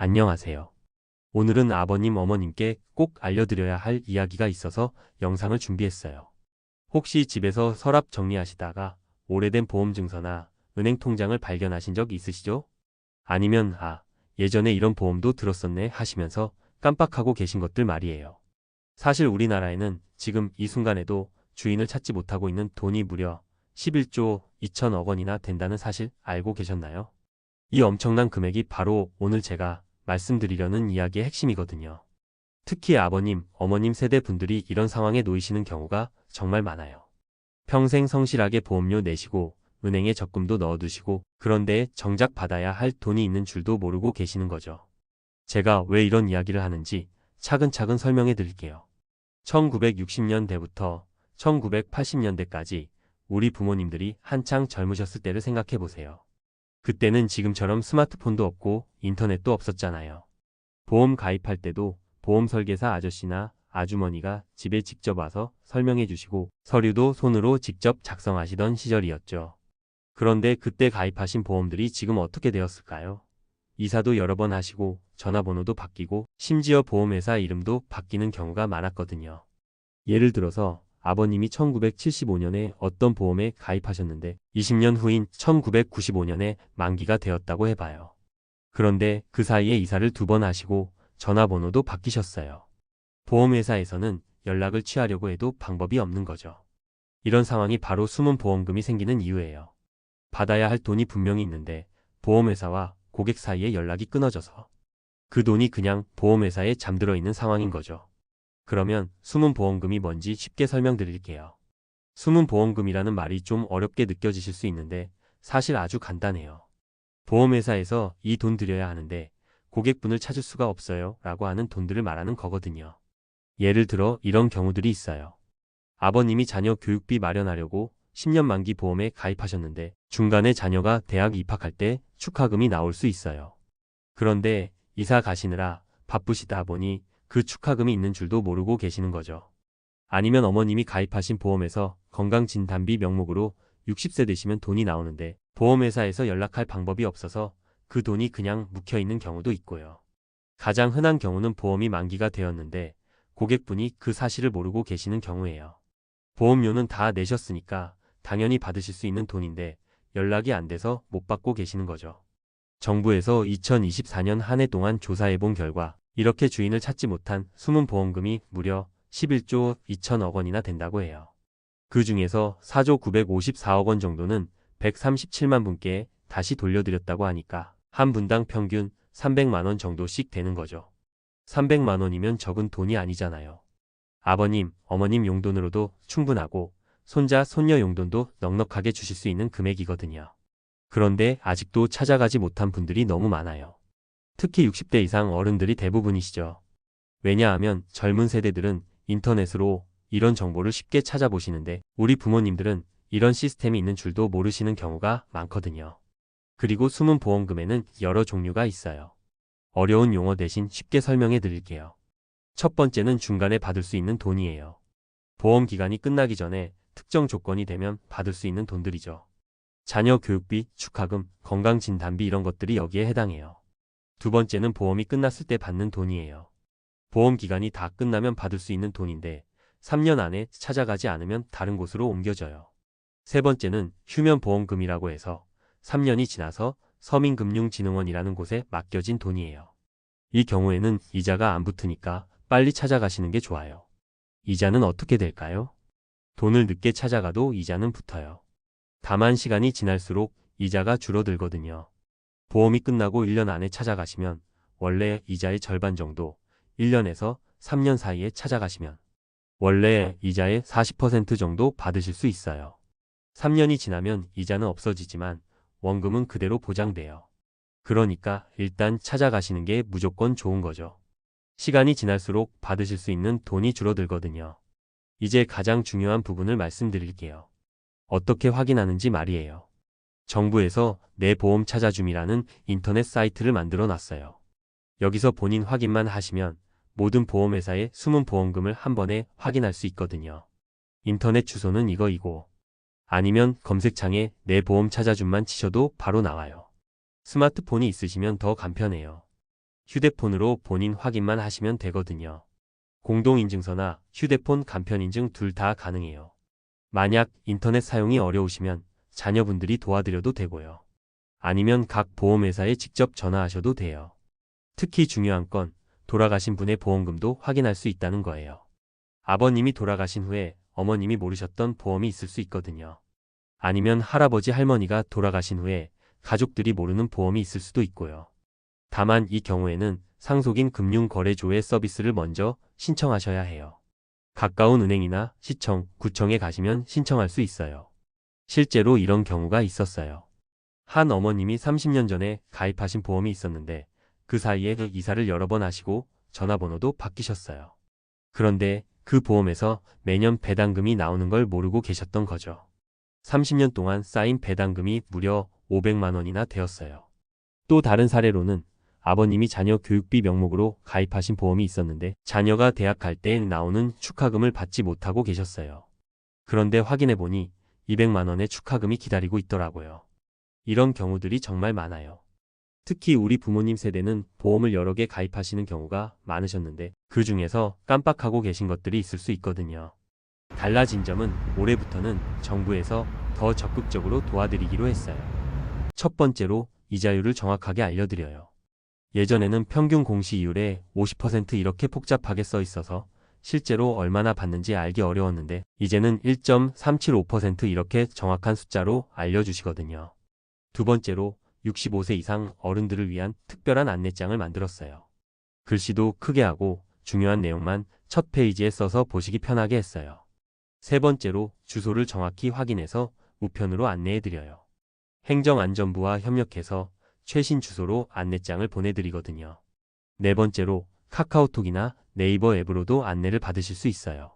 안녕하세요. 오늘은 아버님, 어머님께 꼭 알려드려야 할 이야기가 있어서 영상을 준비했어요. 혹시 집에서 서랍 정리하시다가 오래된 보험증서나 은행 통장을 발견하신 적 있으시죠? 아니면 예전에 이런 보험도 들었었네 하시면서 깜빡하고 계신 것들 말이에요. 사실 우리나라에는 지금 이 순간에도 주인을 찾지 못하고 있는 돈이 무려 11조 2천억 원이나 된다는 사실 알고 계셨나요? 이 엄청난 금액이 바로 오늘 제가 말씀드리려는 이야기의 핵심이거든요. 특히 아버님, 어머님 세대 분들이 이런 상황에 놓이시는 경우가 정말 많아요. 평생 성실하게 보험료 내시고 은행에 적금도 넣어두시고 그런데 정작 받아야 할 돈이 있는 줄도 모르고 계시는 거죠. 제가 왜 이런 이야기를 하는지 차근차근 설명해 드릴게요. 1960년대부터 1980년대까지 우리 부모님들이 한창 젊으셨을 때를 생각해 보세요. 그때는 지금처럼 스마트폰도 없고 인터넷도 없었잖아요. 보험 가입할 때도 보험 설계사 아저씨나 아주머니가 집에 직접 와서 설명해 주시고 서류도 손으로 직접 작성하시던 시절이었죠. 그런데 그때 가입하신 보험들이 지금 어떻게 되었을까요? 이사도 여러 번 하시고 전화번호도 바뀌고 심지어 보험회사 이름도 바뀌는 경우가 많았거든요. 예를 들어서 아버님이 1975년에 어떤 보험에 가입하셨는데 20년 후인 1995년에 만기가 되었다고 해봐요. 그런데 그 사이에 이사를 2번 하시고 전화번호도 바뀌셨어요. 보험회사에서는 연락을 취하려고 해도 방법이 없는 거죠. 이런 상황이 바로 숨은 보험금이 생기는 이유예요. 받아야 할 돈이 분명히 있는데 보험회사와 고객 사이에 연락이 끊어져서 그 돈이 그냥 보험회사에 잠들어 있는 상황인 거죠. 그러면 숨은 보험금이 뭔지 쉽게 설명드릴게요. 숨은 보험금이라는 말이 좀 어렵게 느껴지실 수 있는데 사실 아주 간단해요. 보험회사에서 이 돈 드려야 하는데 고객분을 찾을 수가 없어요 라고 하는 돈들을 말하는 거거든요. 예를 들어 이런 경우들이 있어요. 아버님이 자녀 교육비 마련하려고 10년 만기 보험에 가입하셨는데 중간에 자녀가 대학 입학할 때 축하금이 나올 수 있어요. 그런데 이사 가시느라 바쁘시다 보니 그 축하금이 있는 줄도 모르고 계시는 거죠. 아니면 어머님이 가입하신 보험에서 건강진단비 명목으로 60세 되시면 돈이 나오는데 보험회사에서 연락할 방법이 없어서 그 돈이 그냥 묵혀있는 경우도 있고요. 가장 흔한 경우는 보험이 만기가 되었는데 고객분이 그 사실을 모르고 계시는 경우예요. 보험료는 다 내셨으니까 당연히 받으실 수 있는 돈인데 연락이 안 돼서 못 받고 계시는 거죠. 정부에서 2024년 한 해 동안 조사해본 결과 이렇게 주인을 찾지 못한 숨은 보험금이 무려 11조 2천억 원이나 된다고 해요. 그 중에서 4조 954억 원 정도는 137만 분께 다시 돌려드렸다고 하니까 한 분당 평균 300만 원 정도씩 되는 거죠. 300만 원이면 적은 돈이 아니잖아요. 아버님, 어머님 용돈으로도 충분하고 손자, 손녀 용돈도 넉넉하게 주실 수 있는 금액이거든요. 그런데 아직도 찾아가지 못한 분들이 너무 많아요. 특히 60대 이상 어른들이 대부분이시죠. 왜냐하면 젊은 세대들은 인터넷으로 이런 정보를 쉽게 찾아보시는데 우리 부모님들은 이런 시스템이 있는 줄도 모르시는 경우가 많거든요. 그리고 숨은 보험금에는 여러 종류가 있어요. 어려운 용어 대신 쉽게 설명해 드릴게요. 첫 번째는 중간에 받을 수 있는 돈이에요. 보험 기간이 끝나기 전에 특정 조건이 되면 받을 수 있는 돈들이죠. 자녀 교육비, 축하금, 건강진단비 이런 것들이 여기에 해당해요. 두 번째는 보험이 끝났을 때 받는 돈이에요. 보험 기간이 다 끝나면 받을 수 있는 돈인데 3년 안에 찾아가지 않으면 다른 곳으로 옮겨져요. 세 번째는 휴면보험금이라고 해서 3년이 지나서 서민금융진흥원이라는 곳에 맡겨진 돈이에요. 이 경우에는 이자가 안 붙으니까 빨리 찾아가시는 게 좋아요. 이자는 어떻게 될까요? 돈을 늦게 찾아가도 이자는 붙어요. 다만 시간이 지날수록 이자가 줄어들거든요. 보험이 끝나고 1년 안에 찾아가시면 원래 이자의 절반 정도, 1년에서 3년 사이에 찾아가시면 원래 이자의 40% 정도 받으실 수 있어요. 3년이 지나면 이자는 없어지지만 원금은 그대로 보장돼요. 그러니까 일단 찾아가시는 게 무조건 좋은 거죠. 시간이 지날수록 받으실 수 있는 돈이 줄어들거든요. 이제 가장 중요한 부분을 말씀드릴게요. 어떻게 확인하는지 말이에요. 정부에서 내 보험 찾아줌이라는 인터넷 사이트를 만들어 놨어요. 여기서 본인 확인만 하시면 모든 보험회사의 숨은 보험금을 한 번에 확인할 수 있거든요. 인터넷 주소는 이거이고 아니면 검색창에 내 보험 찾아줌만 치셔도 바로 나와요. 스마트폰이 있으시면 더 간편해요. 휴대폰으로 본인 확인만 하시면 되거든요. 공동인증서나 휴대폰 간편인증 둘 다 가능해요. 만약 인터넷 사용이 어려우시면 자녀분들이 도와드려도 되고요. 아니면 각 보험회사에 직접 전화하셔도 돼요. 특히 중요한 건 돌아가신 분의 보험금도 확인할 수 있다는 거예요. 아버님이 돌아가신 후에 어머님이 모르셨던 보험이 있을 수 있거든요. 아니면 할아버지 할머니가 돌아가신 후에 가족들이 모르는 보험이 있을 수도 있고요. 다만 이 경우에는 상속인 금융거래소의 서비스를 먼저 신청하셔야 해요. 가까운 은행이나 시청, 구청에 가시면 신청할 수 있어요. 실제로 이런 경우가 있었어요. 한 어머님이 30년 전에 가입하신 보험이 있었는데 그 사이에 이사를 여러 번 하시고 전화번호도 바뀌셨어요. 그런데 그 보험에서 매년 배당금이 나오는 걸 모르고 계셨던 거죠. 30년 동안 쌓인 배당금이 무려 500만 원이나 되었어요. 또 다른 사례로는 아버님이 자녀 교육비 명목으로 가입하신 보험이 있었는데 자녀가 대학 갈 때 나오는 축하금을 받지 못하고 계셨어요. 그런데 확인해보니 200만 원의 축하금이 기다리고 있더라고요. 이런 경우들이 정말 많아요. 특히 우리 부모님 세대는 보험을 여러 개 가입하시는 경우가 많으셨는데 그 중에서 깜빡하고 계신 것들이 있을 수 있거든요. 달라진 점은 올해부터는 정부에서 더 적극적으로 도와드리기로 했어요. 첫 번째로 이자율을 정확하게 알려드려요. 예전에는 평균 공시이율에 50% 이렇게 복잡하게 써 있어서 실제로 얼마나 받는지 알기 어려웠는데 이제는 1.375% 이렇게 정확한 숫자로 알려주시거든요. 두 번째로 65세 이상 어른들을 위한 특별한 안내장을 만들었어요. 글씨도 크게 하고 중요한 내용만 첫 페이지에 써서 보시기 편하게 했어요. 세 번째로 주소를 정확히 확인해서 우편으로 안내해드려요. 행정안전부와 협력해서 최신 주소로 안내장을 보내드리거든요. 네 번째로 카카오톡이나 네이버 앱으로도 안내를 받으실 수 있어요.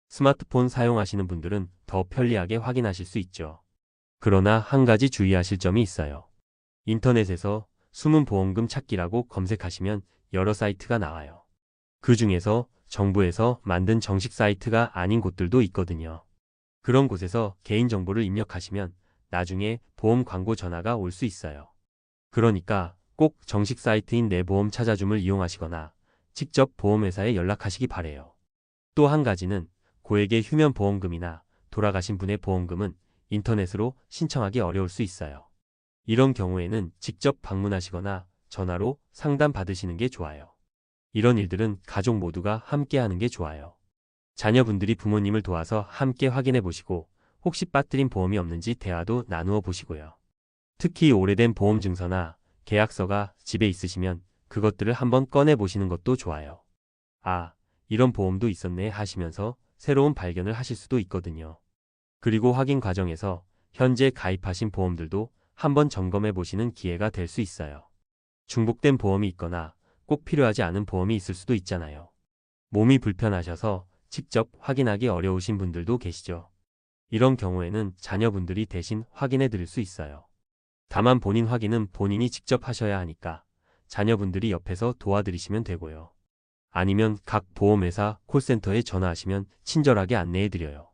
스마트폰 사용하시는 분들은 더 편리하게 확인하실 수 있죠. 그러나 한 가지 주의하실 점이 있어요. 인터넷에서 숨은 보험금 찾기라고 검색하시면 여러 사이트가 나와요. 그 중에서 정부에서 만든 정식 사이트가 아닌 곳들도 있거든요. 그런 곳에서 개인정보를 입력하시면 나중에 보험 광고 전화가 올 수 있어요. 그러니까 꼭 정식 사이트인 내 보험 찾아줌을 이용하시거나 직접 보험회사에 연락하시기 바래요. 또 한 가지는 고액의 휴면 보험금이나 돌아가신 분의 보험금은 인터넷으로 신청하기 어려울 수 있어요. 이런 경우에는 직접 방문하시거나 전화로 상담 받으시는 게 좋아요. 이런 일들은 가족 모두가 함께 하는 게 좋아요. 자녀분들이 부모님을 도와서 함께 확인해 보시고 혹시 빠뜨린 보험이 없는지 대화도 나누어 보시고요. 특히 오래된 보험 증서나 계약서가 집에 있으시면 그것들을 한번 꺼내 보시는 것도 좋아요. 아, 이런 보험도 있었네 하시면서 새로운 발견을 하실 수도 있거든요. 그리고 확인 과정에서 현재 가입하신 보험들도 한번 점검해 보시는 기회가 될 수 있어요. 중복된 보험이 있거나 꼭 필요하지 않은 보험이 있을 수도 있잖아요. 몸이 불편하셔서 직접 확인하기 어려우신 분들도 계시죠. 이런 경우에는 자녀분들이 대신 확인해 드릴 수 있어요. 다만 본인 확인은 본인이 직접 하셔야 하니까 자녀분들이 옆에서 도와드리시면 되고요. 아니면 각 보험회사 콜센터에 전화하시면 친절하게 안내해 드려요.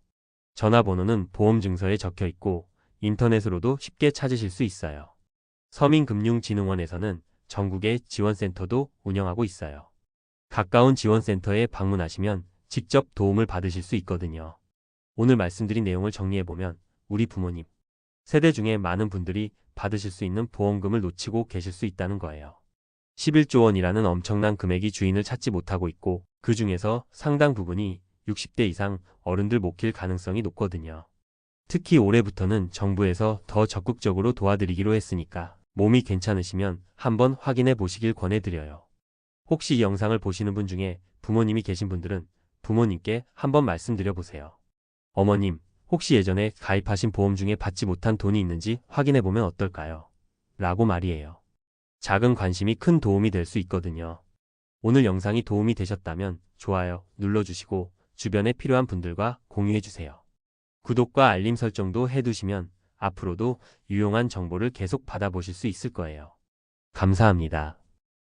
전화번호는 보험증서에 적혀 있고 인터넷으로도 쉽게 찾으실 수 있어요. 서민금융진흥원에서는 전국의 지원센터도 운영하고 있어요. 가까운 지원센터에 방문하시면 직접 도움을 받으실 수 있거든요. 오늘 말씀드린 내용을 정리해보면 우리 부모님 세대 중에 많은 분들이 받으실 수 있는 보험금을 놓치고 계실 수 있다는 거예요. 11조 원이라는 엄청난 금액이 주인을 찾지 못하고 있고 그 중에서 상당 부분이 60대 이상 어른들 몫일 가능성이 높거든요. 특히 올해부터는 정부에서 더 적극적으로 도와드리기로 했으니까 몸이 괜찮으시면 한번 확인해 보시길 권해드려요. 혹시 이 영상을 보시는 분 중에 부모님이 계신 분들은 부모님께 한번 말씀드려 보세요. 어머님, 혹시 예전에 가입하신 보험 중에 받지 못한 돈이 있는지 확인해 보면 어떨까요? 라고 말이에요. 작은 관심이 큰 도움이 될 수 있거든요. 오늘 영상이 도움이 되셨다면 좋아요 눌러주시고 주변에 필요한 분들과 공유해주세요. 구독과 알림 설정도 해두시면 앞으로도 유용한 정보를 계속 받아보실 수 있을 거예요. 감사합니다.